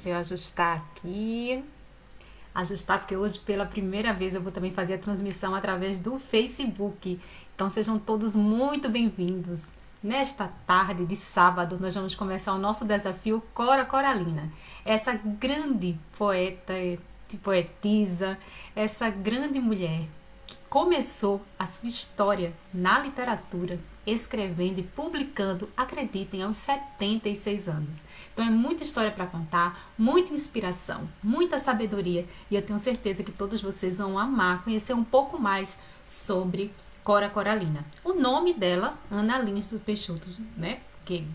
Deixa eu ajustar aqui. Ajustar, porque hoje pela primeira vez eu vou também fazer a transmissão através do Facebook. Então sejam todos muito bem-vindos. Nesta tarde de sábado, nós vamos começar o nosso desafio Cora Coralina. Essa grande poeta, poetisa, essa grande mulher que começou a sua história na literatura, escrevendo e publicando, acreditem, aos 76 anos. Então é muita história para contar, muita inspiração, muita sabedoria, e eu tenho certeza que todos vocês vão amar conhecer um pouco mais sobre Cora Coralina. O nome dela, Ana Lins do Peixoto, né? Que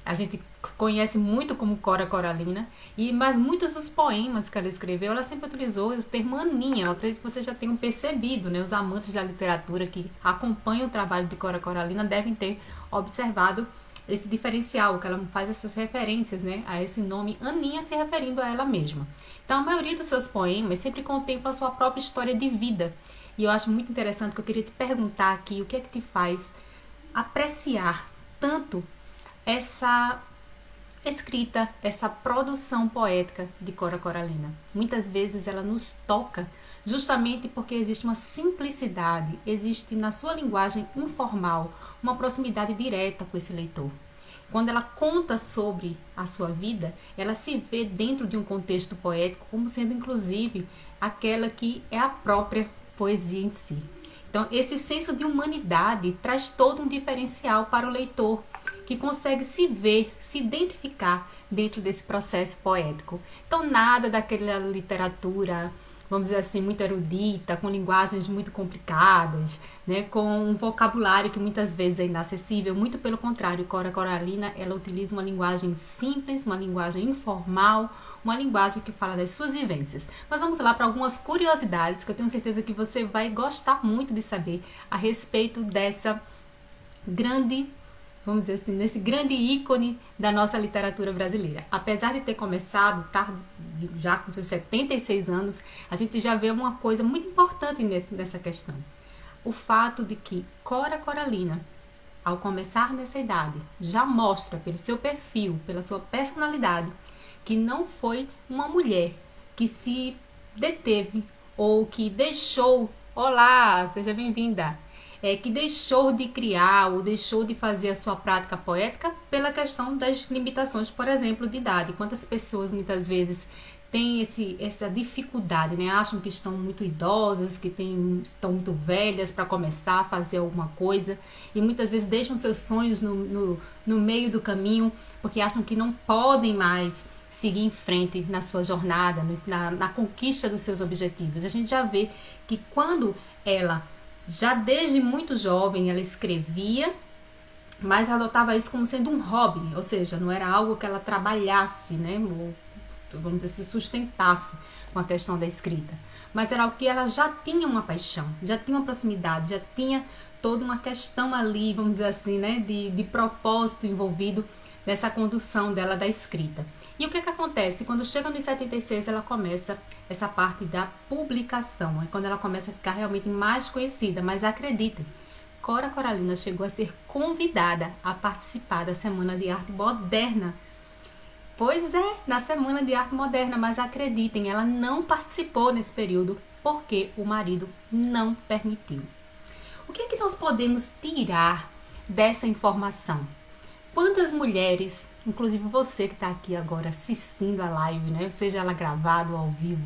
a gente conhece muito como Cora Coralina, mas muitos dos poemas que ela escreveu, ela sempre utilizou o termo Aninha. Eu acredito que vocês já tenham percebido, né? Os amantes da literatura que acompanham o trabalho de Cora Coralina devem ter observado esse diferencial, que ela faz essas referências, né, a esse nome Aninha, se referindo a ela mesma. Então, a maioria dos seus poemas sempre contempla a sua própria história de vida. E eu acho muito interessante, que eu queria te perguntar aqui, o que é que te faz apreciar tanto essa escrita, essa produção poética de Cora Coralina? Muitas vezes ela nos toca justamente porque existe uma simplicidade, existe na sua linguagem informal uma proximidade direta com esse leitor. Quando ela conta sobre a sua vida, ela se vê dentro de um contexto poético como sendo inclusive aquela que é a própria poesia em si. Então, esse senso de humanidade traz todo um diferencial para o leitor, que consegue se ver, se identificar dentro desse processo poético. Então, nada daquela literatura, vamos dizer assim, muito erudita, com linguagens muito complicadas, né, com um vocabulário que muitas vezes é inacessível. Muito pelo contrário, Cora Coralina, ela utiliza uma linguagem simples, uma linguagem informal, uma linguagem que fala das suas vivências. Mas vamos lá para algumas curiosidades que eu tenho certeza que você vai gostar muito de saber a respeito dessa grande, vamos dizer assim, nesse grande ícone da nossa literatura brasileira. Apesar de ter começado tarde, já com seus 76 anos, a gente já vê uma coisa muito importante nessa questão. O fato de que Cora Coralina, ao começar nessa idade, já mostra pelo seu perfil, pela sua personalidade, que não foi uma mulher que se deteve ou que deixou, olá, seja bem-vinda, que deixou de criar ou deixou de fazer a sua prática poética pela questão das limitações, por exemplo, de idade. Quantas pessoas muitas vezes têm essa dificuldade, né? Acham que estão muito idosas, que estão muito velhas para começar a fazer alguma coisa, e muitas vezes deixam seus sonhos no meio do caminho, porque acham que não podem mais seguir em frente na sua jornada, na conquista dos seus objetivos. A gente já vê que quando ela, já desde muito jovem, ela escrevia, mas adotava isso como sendo um hobby, ou seja, não era algo que ela trabalhasse, né, ou, vamos dizer, se sustentasse com a questão da escrita, mas era algo que ela já tinha uma paixão, já tinha uma proximidade, já tinha toda uma questão ali, vamos dizer assim, né, de propósito envolvido nessa condução dela da escrita. E o que acontece? Quando chega nos 76, ela começa essa parte da publicação. É quando ela começa a ficar realmente mais conhecida. Mas acreditem, Cora Coralina chegou a ser convidada a participar da Semana de Arte Moderna. Pois é, na Semana de Arte Moderna. Mas acreditem, ela não participou nesse período porque o marido não permitiu. O que é que nós podemos tirar dessa informação? Quantas mulheres, inclusive você que está aqui agora assistindo a live, né, seja ela gravada ou ao vivo,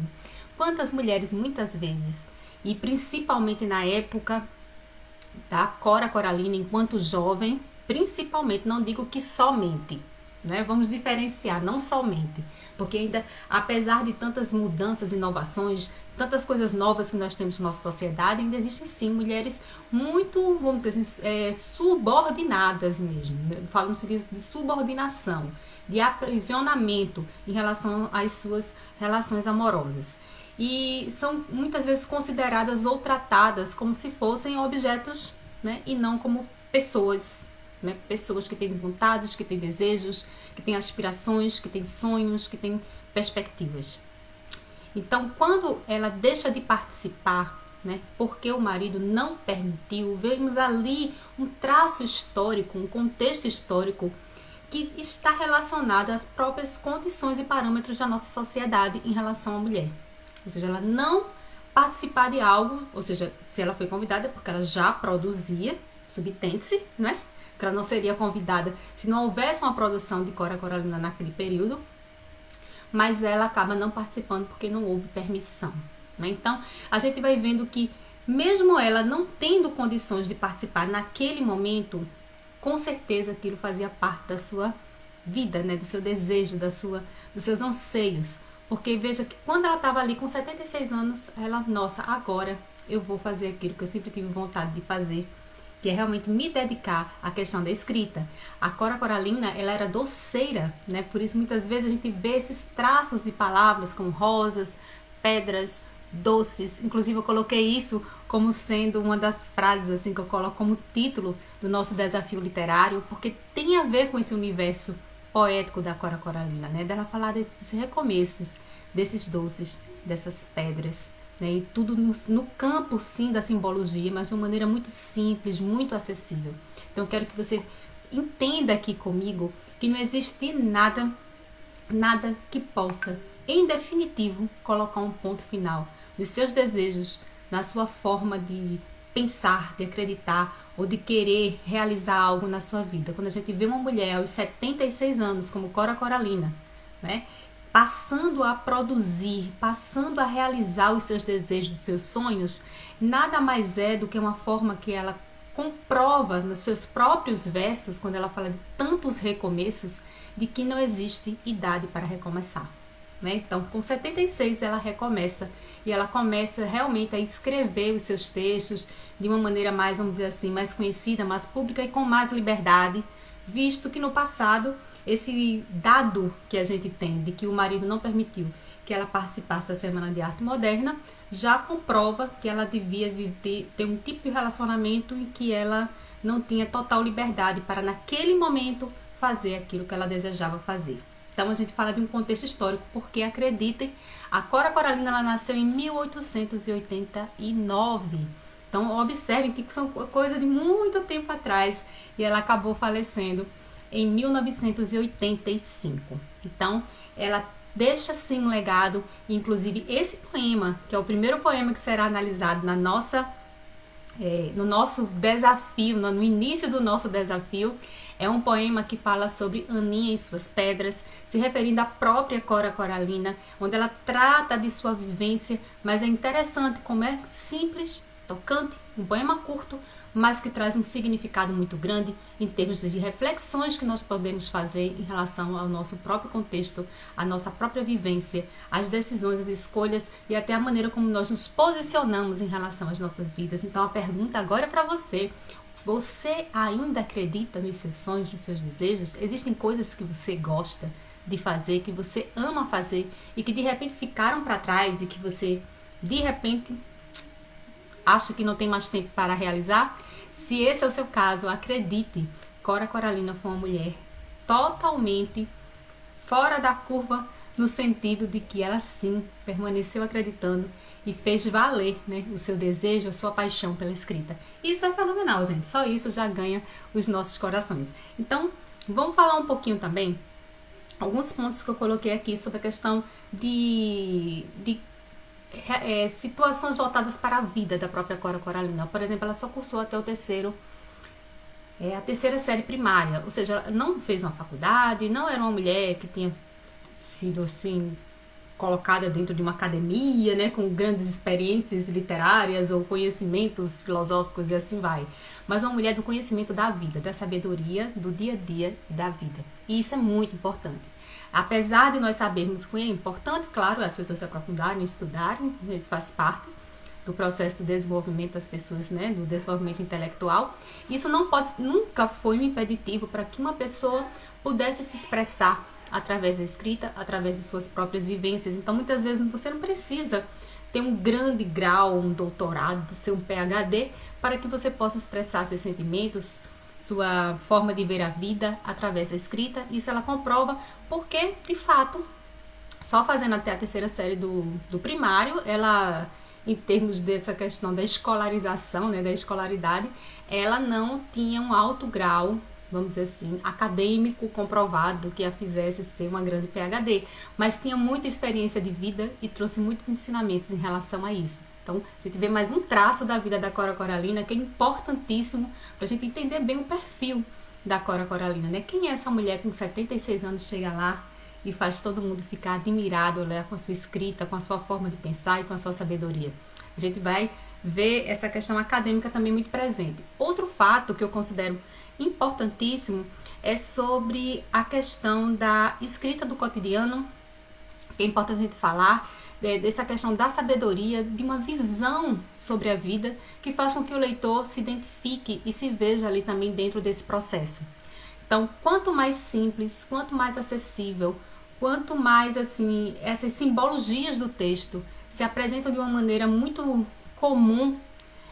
quantas mulheres muitas vezes, e principalmente na época da Cora Coralina, enquanto jovem, principalmente, não digo que somente, né, vamos diferenciar, não somente, porque ainda, apesar de tantas mudanças, inovações, tantas coisas novas que nós temos na nossa sociedade, ainda existem sim mulheres muito, vamos dizer assim, subordinadas mesmo. Falamos de subordinação, de aprisionamento em relação às suas relações amorosas. E são muitas vezes consideradas ou tratadas como se fossem objetos, né, e não como pessoas. Né? Pessoas que têm vontades, que têm desejos, que têm aspirações, que têm sonhos, que têm perspectivas. Então, quando ela deixa de participar, né, porque o marido não permitiu, vemos ali um traço histórico, um contexto histórico que está relacionada às próprias condições e parâmetros da nossa sociedade em relação à mulher. Ou seja, ela não participar de algo, ou seja, se ela foi convidada é porque ela já produzia, subtende-se, né? Que ela não seria convidada se não houvesse uma produção de Cora Coralina naquele período, mas ela acaba não participando porque não houve permissão, né? Então, a gente vai vendo que mesmo ela não tendo condições de participar naquele momento, com certeza aquilo fazia parte da sua vida, né? Do seu desejo, dos seus anseios. Porque veja que quando ela estava ali com 76 anos, ela, nossa, agora eu vou fazer aquilo que eu sempre tive vontade de fazer, que é realmente me dedicar à questão da escrita. A Cora Coralina, ela era doceira, né? Por isso muitas vezes a gente vê esses traços de palavras como rosas, pedras, doces. Inclusive eu coloquei isso como sendo uma das frases assim que eu coloco como título do nosso desafio literário, porque tem a ver com esse universo poético da Cora Coralina, né? Dela falar desses recomeços, desses doces, dessas pedras, né? E tudo no campo, sim, da simbologia, mas de uma maneira muito simples, muito acessível. Então, eu quero que você entenda aqui comigo que não existe nada que possa, em definitivo, colocar um ponto final nos seus desejos, na sua forma de pensar, de acreditar ou de querer realizar algo na sua vida. Quando a gente vê uma mulher aos 76 anos, como Cora Coralina, né, passando a produzir, passando a realizar os seus desejos, os seus sonhos, nada mais é do que uma forma que ela comprova nos seus próprios versos, quando ela fala de tantos recomeços, de que não existe idade para recomeçar. Né? Então, com 76 ela recomeça e ela começa realmente a escrever os seus textos de uma maneira mais, vamos dizer assim, mais conhecida, mais pública e com mais liberdade, visto que no passado esse dado que a gente tem de que o marido não permitiu que ela participasse da Semana de Arte Moderna já comprova que ela devia ter um tipo de relacionamento em que ela não tinha total liberdade para naquele momento fazer aquilo que ela desejava fazer. Então a gente fala de um contexto histórico, porque acreditem, a Cora Coralina ela nasceu em 1889. Então observem que são coisa de muito tempo atrás e ela acabou falecendo em 1985. Então ela deixa sim um legado, inclusive esse poema, que é o primeiro poema que será analisado no nosso desafio, no início do nosso desafio, é um poema que fala sobre Aninha e suas pedras, se referindo à própria Cora Coralina, onde ela trata de sua vivência, mas é interessante como é simples, tocante, um poema curto, mas que traz um significado muito grande em termos de reflexões que nós podemos fazer em relação ao nosso próprio contexto, à nossa própria vivência, às decisões, às escolhas e até a maneira como nós nos posicionamos em relação às nossas vidas. Então a pergunta agora é para você. Você ainda acredita nos seus sonhos, nos seus desejos? Existem coisas que você gosta de fazer, que você ama fazer e que de repente ficaram para trás e que você de repente acha que não tem mais tempo para realizar? Se esse é o seu caso, acredite, Cora Coralina foi uma mulher totalmente fora da curva, no sentido de que ela sim permaneceu acreditando e fez valer, né, o seu desejo, a sua paixão pela escrita. Isso é fenomenal, gente. Só isso já ganha os nossos corações. Então, vamos falar um pouquinho também, alguns pontos que eu coloquei aqui sobre a questão de situações voltadas para a vida da própria Cora Coralina. Por exemplo, ela só cursou até a terceira série primária, ou seja, ela não fez uma faculdade, não era uma mulher que tinha sido assim colocada dentro de uma academia, né, com grandes experiências literárias ou conhecimentos filosóficos e assim vai. Mas uma mulher do conhecimento da vida, da sabedoria, do dia a dia da vida. E isso é muito importante. Apesar de nós sabermos que é importante, claro, as pessoas se aprofundarem, estudarem, isso faz parte do processo de desenvolvimento das pessoas, né, do desenvolvimento intelectual, isso nunca foi um impeditivo para que uma pessoa pudesse se expressar através da escrita, através de suas próprias vivências. Então, muitas vezes, você não precisa ter um grande grau, um doutorado, ser um PhD, para que você possa expressar seus sentimentos, sua forma de ver a vida através da escrita. Isso ela comprova porque, de fato, só fazendo até a terceira série do primário, ela, em termos dessa questão da escolarização, né, da escolaridade, ela não tinha um alto grau vamos dizer assim, acadêmico comprovado que a fizesse ser uma grande PhD, mas tinha muita experiência de vida e trouxe muitos ensinamentos em relação a isso. Então, a gente vê mais um traço da vida da Cora Coralina que é importantíssimo para a gente entender bem o perfil da Cora Coralina, né? Quem é essa mulher que com 76 anos chega lá e faz todo mundo ficar admirado, né, com a sua escrita, com a sua forma de pensar e com a sua sabedoria? A gente vai ver essa questão acadêmica também muito presente. Outro fato que eu considero importantíssimo é sobre a questão da escrita do cotidiano, que é importante a gente falar dessa questão da sabedoria, de uma visão sobre a vida que faz com que o leitor se identifique e se veja ali também dentro desse processo. Então, quanto mais simples, quanto mais acessível, quanto mais assim essas simbologias do texto se apresentam de uma maneira muito comum,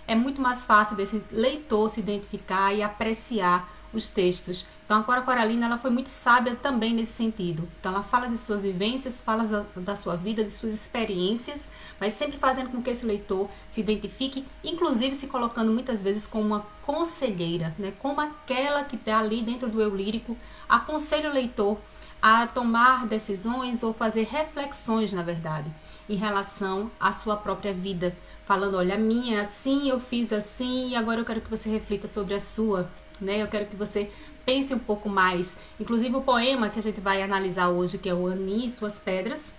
é muito mais fácil desse leitor se identificar e apreciar os textos. Então a Cora Coralina ela foi muito sábia também nesse sentido. Então ela fala de suas vivências, fala da sua vida, de suas experiências, mas sempre fazendo com que esse leitor se identifique, inclusive se colocando muitas vezes como uma conselheira, né? Como aquela que está ali dentro do eu lírico, aconselha o leitor a tomar decisões ou fazer reflexões, na verdade, em relação à sua própria vida, falando, olha, a minha é assim, eu fiz assim, e agora eu quero que você reflita sobre a sua, né? Eu quero que você pense um pouco mais. Inclusive o poema que a gente vai analisar hoje, que é o Ani e Suas Pedras,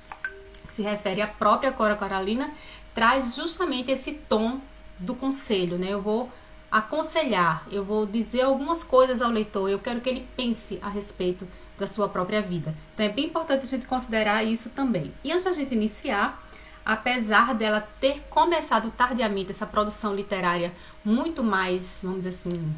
que se refere à própria Cora Coralina, traz justamente esse tom do conselho, né? Eu vou aconselhar, eu vou dizer algumas coisas ao leitor, eu quero que ele pense a respeito da sua própria vida. Então é bem importante a gente considerar isso também. E antes da gente iniciar, apesar dela ter começado tardiamente essa produção literária muito mais, vamos dizer assim,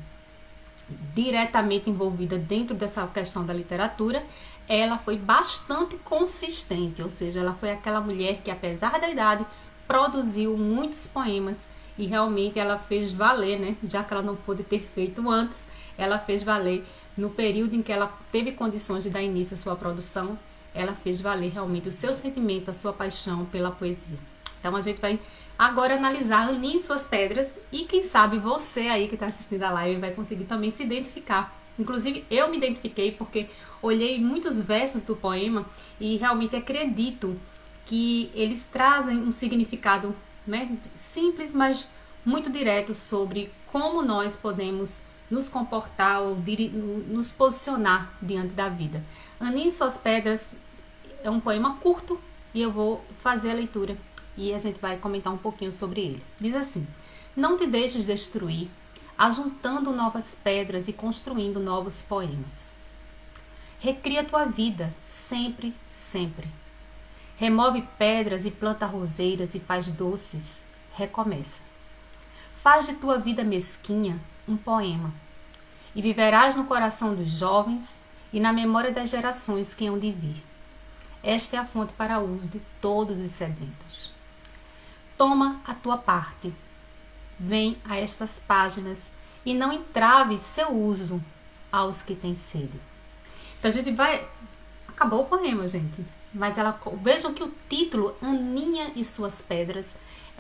diretamente envolvida dentro dessa questão da literatura, ela foi bastante consistente, ou seja, ela foi aquela mulher que, apesar da idade, produziu muitos poemas e realmente ela fez valer, né? Já que ela não pôde ter feito antes, ela fez valer no período em que ela teve condições de dar início à sua produção, ela fez valer realmente o seu sentimento, a sua paixão pela poesia. Então a gente vai agora analisar Ani e Suas Pedras e quem sabe você aí que está assistindo a live vai conseguir também se identificar. Inclusive eu me identifiquei porque olhei muitos versos do poema e realmente acredito que eles trazem um significado, né, simples, mas muito direto sobre como nós podemos nos comportar ou nos posicionar diante da vida. Ani e Suas Pedras é um poema curto e eu vou fazer a leitura e a gente vai comentar um pouquinho sobre ele. Diz assim: não te deixes destruir, ajuntando novas pedras e construindo novos poemas. Recria tua vida, sempre, sempre. Remove pedras e planta roseiras e faz doces, recomeça. Faz de tua vida mesquinha um poema, e viverás no coração dos jovens e na memória das gerações que hão de vir. Esta é a fonte para uso de todos os sedentos. Toma a tua parte, vem a estas páginas e não entraves seu uso aos que têm sede. Então a gente vai... Acabou o poema, gente. Mas vejam que o título, Aninha e Suas Pedras,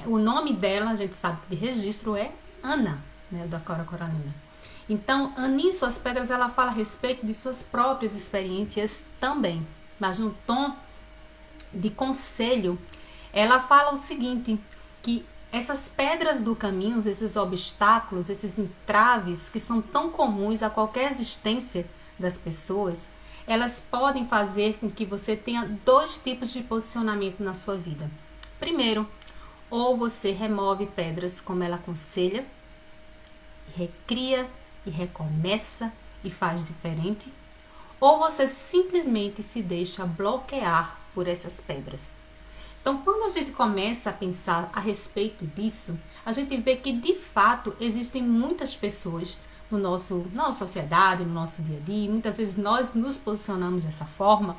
o nome dela, a gente sabe que de registro é Ana, né, da Cora Coralina. Então, Ani e Suas Pedras, ela fala a respeito de suas próprias experiências também, mas no tom de conselho, ela fala o seguinte, que essas pedras do caminho, esses obstáculos, esses entraves que são tão comuns a qualquer existência das pessoas, elas podem fazer com que você tenha dois tipos de posicionamento na sua vida. Primeiro, ou você remove pedras como ela aconselha, recria e recomeça e faz diferente, ou você simplesmente se deixa bloquear por essas pedras. Então, quando a gente começa a pensar a respeito disso, a gente vê que de fato existem muitas pessoas na nossa sociedade, no nosso dia a dia, e muitas vezes nós nos posicionamos dessa forma,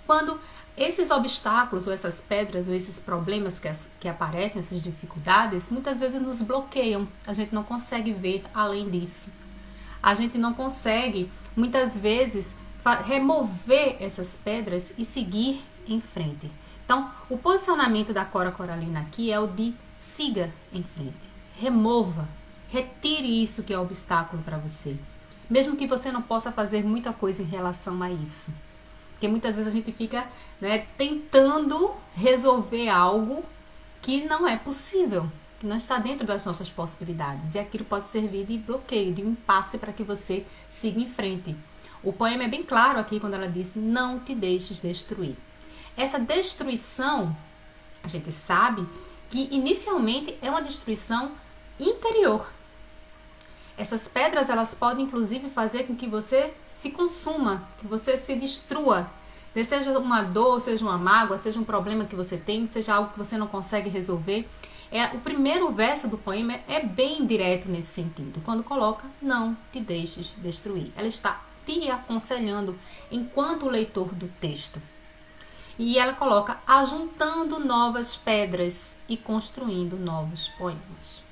quando esses obstáculos ou essas pedras ou esses problemas que aparecem, essas dificuldades, muitas vezes nos bloqueiam, a gente não consegue ver além disso. A gente não consegue, muitas vezes, remover essas pedras e seguir em frente. Então, o posicionamento da Cora Coralina aqui é o de siga em frente. Remova, retire isso que é obstáculo para você. mesmo que você não possa fazer muita coisa em relação a isso. Porque muitas vezes a gente fica, né, tentando resolver algo que não é possível, que não está dentro das nossas possibilidades. E aquilo pode servir de bloqueio, de um impasse para que você siga em frente. O poema é bem claro aqui quando ela diz: não te deixes destruir. Essa destruição, a gente sabe que inicialmente é uma destruição interior. Essas pedras, elas podem inclusive fazer com que você se consuma, que você se destrua. Seja uma dor, seja uma mágoa, seja um problema que você tem, seja algo que você não consegue resolver. O primeiro verso do poema é bem direto nesse sentido. Quando coloca, não te deixes destruir. Ela está te aconselhando enquanto leitor do texto. E ela coloca, ajuntando novas pedras e construindo novos poemas.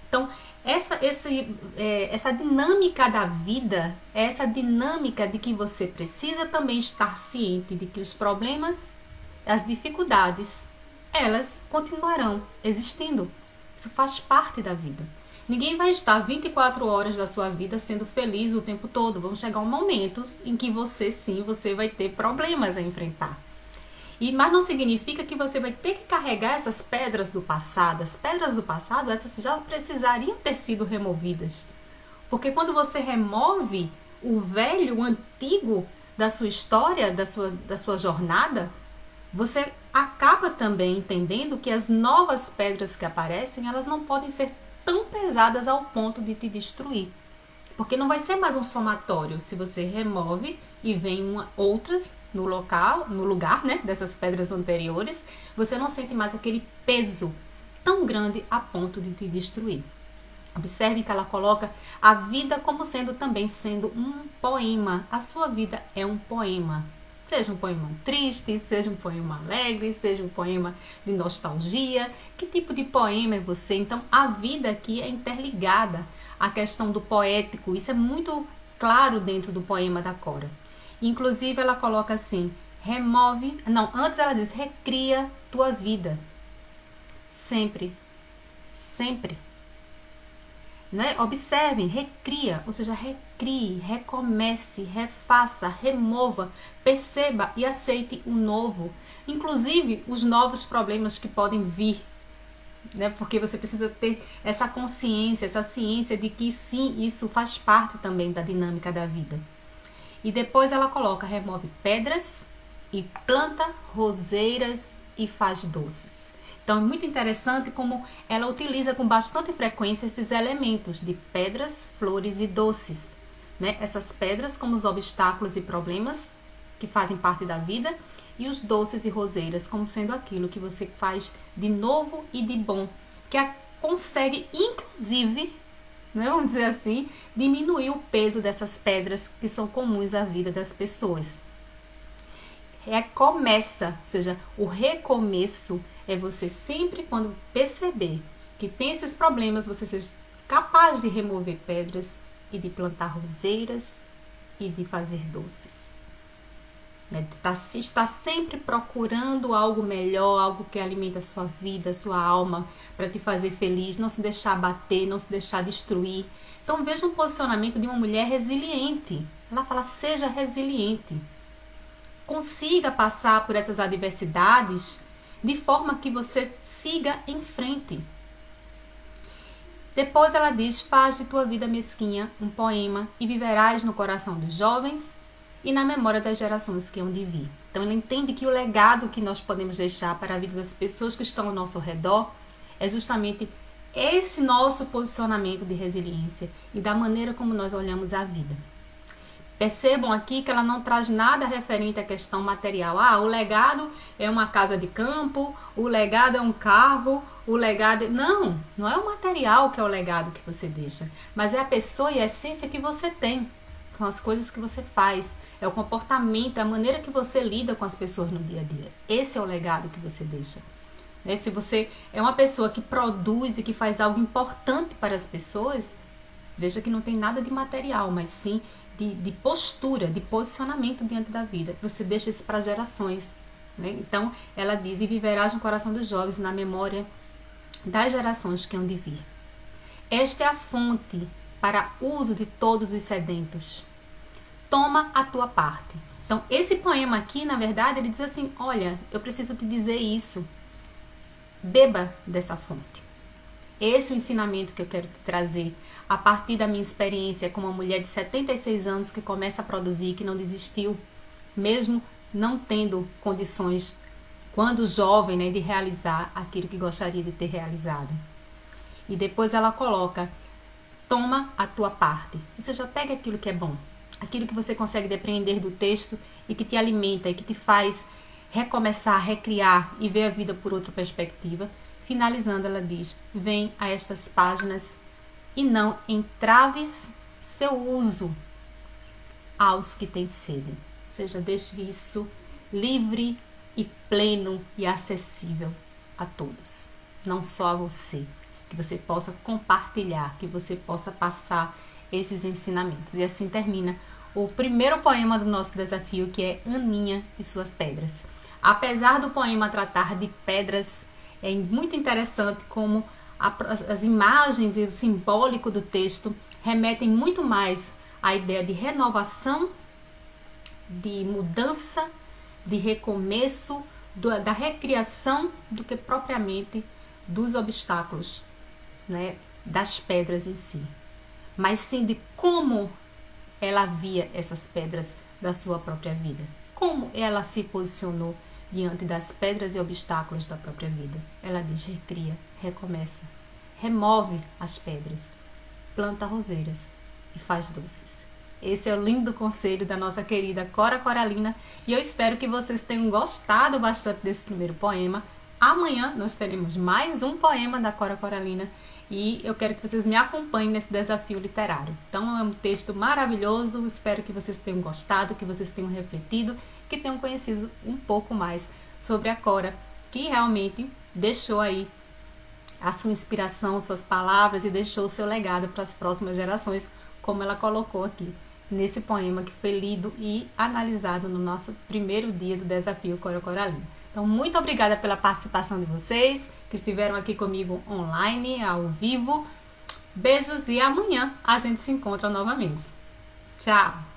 Então, essa dinâmica da vida, essa dinâmica de que você precisa também estar ciente de que os problemas, as dificuldades, elas continuarão existindo. Isso faz parte da vida. Ninguém vai estar 24 horas da sua vida sendo feliz o tempo todo. Vão chegar momentos em que você vai ter problemas a enfrentar. Mas não significa que você vai ter que carregar essas pedras do passado. As pedras do passado, essas já precisariam ter sido removidas. Porque quando você remove o velho, o antigo da sua história, da sua jornada, você acaba também entendendo que as novas pedras que aparecem, elas não podem ser tão pesadas ao ponto de te destruir. Porque não vai ser mais um somatório. Se você remove e vem outras no lugar, né, dessas pedras anteriores, você não sente mais aquele peso tão grande a ponto de te destruir. Observe que ela coloca a vida como sendo um poema. A sua vida é um poema. Seja um poema triste, seja um poema alegre, seja um poema de nostalgia. Que tipo de poema é você? Então, a vida aqui é interligada à questão do poético. Isso é muito claro dentro do poema da Cora. Inclusive, ela coloca assim, antes ela diz, recria tua vida. Sempre. Sempre. Né? Observem, recria, ou seja, recrie, recomece, refaça, remova, perceba e aceite o novo. Inclusive, os novos problemas que podem vir. Né? Porque você precisa ter essa consciência, essa ciência de que sim, isso faz parte também da dinâmica da vida. E depois ela coloca, remove pedras e planta roseiras e faz doces. Então é muito interessante como ela utiliza com bastante frequência esses elementos de pedras, flores e doces. Né? Essas pedras como os obstáculos e problemas que fazem parte da vida e os doces e roseiras como sendo aquilo que você faz de novo e de bom, que consegue inclusive, né, vamos dizer assim, diminuir o peso dessas pedras que são comuns à vida das pessoas. Recomeça, ou seja, o recomeço é você sempre, quando perceber que tem esses problemas, você seja capaz de remover pedras e de plantar roseiras e de fazer doces. Está sempre procurando algo melhor, algo que alimenta a sua vida, a sua alma, para te fazer feliz, não se deixar abater, não se deixar destruir. Então veja um posicionamento de uma mulher resiliente. Ela fala, seja resiliente. Consiga passar por essas adversidades de forma que você siga em frente. Depois ela diz, faz de tua vida mesquinha um poema e viverás no coração dos jovens e na memória das gerações que hão de vir. Então ela entende que o legado que nós podemos deixar para a vida das pessoas que estão ao nosso redor é justamente esse nosso posicionamento de resiliência e da maneira como nós olhamos a vida. Percebam aqui que ela não traz nada referente à questão material. O legado é uma casa de campo, o legado é um carro, o legado... Não é o material que é o legado que você deixa, mas é a pessoa e a essência que você tem, com as coisas que você faz, é o comportamento, a maneira que você lida com as pessoas no dia a dia. Esse é o legado que você deixa. Se você é uma pessoa que produz e que faz algo importante para as pessoas, veja que não tem nada de material, mas sim de postura, de posicionamento diante da vida. Você deixa isso para gerações. Né? Então, ela diz, e viverás no coração dos jovens, na memória das gerações que hão de vir. Esta é a fonte para uso de todos os sedentos. Toma a tua parte. Então, esse poema aqui, na verdade, ele diz assim, olha, eu preciso te dizer isso. Beba dessa fonte. Esse é o ensinamento que eu quero te trazer a partir da minha experiência como uma mulher de 76 anos que começa a produzir, que não desistiu, mesmo não tendo condições, quando jovem, né, de realizar aquilo que gostaria de ter realizado. E depois ela coloca, toma a tua parte. Ou seja, pega aquilo que é bom, aquilo que você consegue depreender do texto e que te alimenta e que te faz recomeçar, recriar e ver a vida por outra perspectiva. Finalizando, ela diz, vem a estas páginas e não entraves seu uso aos que têm sede. Ou seja, deixe isso livre e pleno e acessível a todos, não só a você, que você possa compartilhar, que você possa passar esses ensinamentos. E assim termina o primeiro poema do nosso desafio, que é Aninha e suas pedras. Apesar do poema tratar de pedras, é muito interessante como as imagens e o simbólico do texto remetem muito mais à ideia de renovação, de mudança, de recomeço, da recriação, do que propriamente dos obstáculos, né, das pedras em si. Mas sim de como ela via essas pedras da sua própria vida. Como ela se posicionou diante das pedras e obstáculos da própria vida. Ela diz, recria, recomeça, remove as pedras, planta roseiras e faz doces. Esse é o lindo conselho da nossa querida Cora Coralina e eu espero que vocês tenham gostado bastante desse primeiro poema. Amanhã nós teremos mais um poema da Cora Coralina e eu quero que vocês me acompanhem nesse desafio literário. Então é um texto maravilhoso, espero que vocês tenham gostado, que vocês tenham refletido, que tenham conhecido um pouco mais sobre a Cora, que realmente deixou aí a sua inspiração, suas palavras e deixou o seu legado para as próximas gerações, como ela colocou aqui nesse poema que foi lido e analisado no nosso primeiro dia do desafio Cora Coralina. Então, muito obrigada pela participação de vocês que estiveram aqui comigo online, ao vivo. Beijos e amanhã a gente se encontra novamente. Tchau!